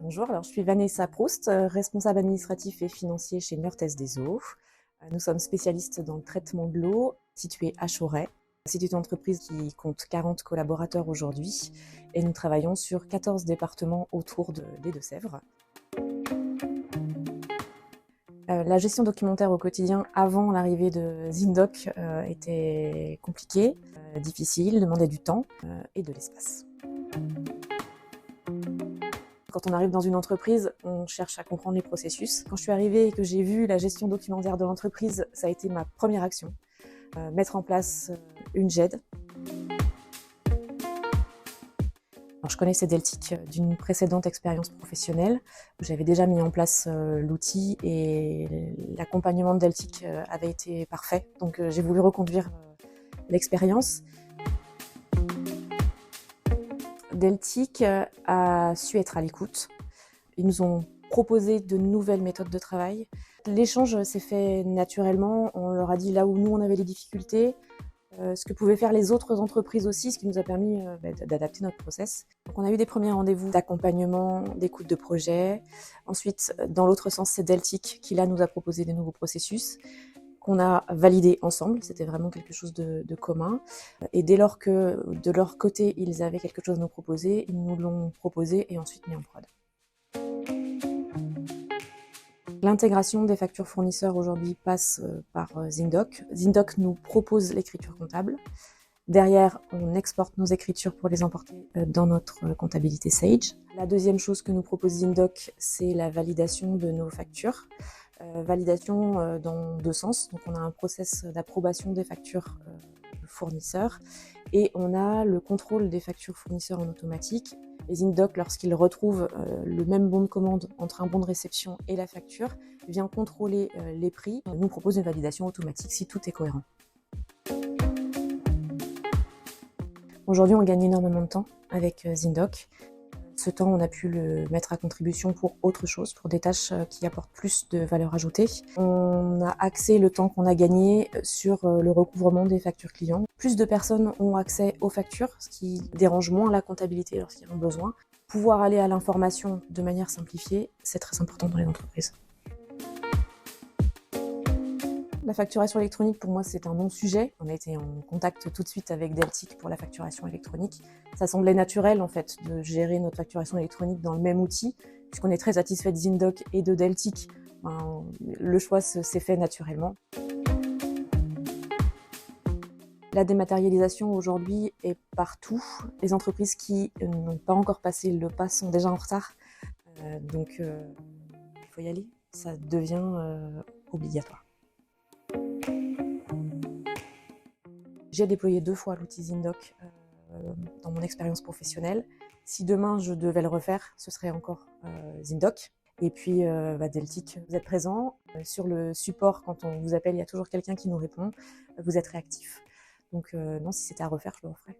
Bonjour, alors je suis Vanessa Proust, responsable administratif et financier chez Meurthes des Eaux. Nous sommes spécialistes dans le traitement de l'eau, situé à Chauray. C'est une entreprise qui compte 40 collaborateurs aujourd'hui et nous travaillons sur 14 départements autour des Deux-Sèvres. La gestion documentaire au quotidien avant l'arrivée de Zindoc était compliquée, difficile, demandait du temps et de l'espace. Quand on arrive dans une entreprise, on cherche à comprendre les processus. Quand je suis arrivée et que j'ai vu la gestion documentaire de l'entreprise, ça a été ma première action. Mettre en place une GED. Alors, je connaissais Deltic d'une précédente expérience professionnelle où j'avais déjà mis en place l'outil et l'accompagnement de Deltic avait été parfait. Donc j'ai voulu reconduire l'expérience. Deltic a su être à l'écoute. Ils nous ont proposé de nouvelles méthodes de travail. L'échange s'est fait naturellement. On leur a dit là où nous on avait des difficultés, ce que pouvaient faire les autres entreprises aussi, ce qui nous a permis d'adapter notre process. Donc on a eu des premiers rendez-vous d'accompagnement, d'écoute de projet. Ensuite, dans l'autre sens, c'est Deltic qui là nous a proposé des nouveaux processus qu'on a validé ensemble, c'était vraiment quelque chose de commun. Et dès lors que de leur côté, ils avaient quelque chose à nous proposer, ils nous l'ont proposé et ensuite mis en prod. L'intégration des factures fournisseurs aujourd'hui passe par Zindoc. Zindoc nous propose l'écriture comptable. Derrière, on exporte nos écritures pour les emporter dans notre comptabilité Sage. La deuxième chose que nous propose Zindoc, c'est la validation de nos factures. Validation dans deux sens. Donc on a un process d'approbation des factures fournisseurs et on a le contrôle des factures fournisseurs en automatique. Et Zindoc, lorsqu'il retrouve le même bon de commande entre un bon de réception et la facture, vient contrôler les prix, nous propose une validation automatique si tout est cohérent. Aujourd'hui, on gagne énormément de temps avec Zindoc. Ce temps, on a pu le mettre à contribution pour autre chose, pour des tâches qui apportent plus de valeur ajoutée. On a axé le temps qu'on a gagné sur le recouvrement des factures clients. Plus de personnes ont accès aux factures, ce qui dérange moins la comptabilité lorsqu'ils en ont besoin. Pouvoir aller à l'information de manière simplifiée, c'est très important dans les entreprises. La facturation électronique, pour moi, c'est un non-sujet. On a été en contact tout de suite avec Deltic pour la facturation électronique. Ça semblait naturel, en fait, de gérer notre facturation électronique dans le même outil. Puisqu'on est très satisfait de Zindoc et de Deltic, le choix s'est fait naturellement. La dématérialisation aujourd'hui est partout. Les entreprises qui n'ont pas encore passé le pas sont déjà en retard. Donc, il faut y aller. Ça devient obligatoire. J'ai déployé 2 fois l'outil Zindoc dans mon expérience professionnelle. Si demain je devais le refaire, ce serait encore Zindoc. Et puis Deltic, vous êtes présent. Sur le support, quand on vous appelle, il y a toujours quelqu'un qui nous répond. Vous êtes réactif. Donc non, si c'était à refaire, je le referais.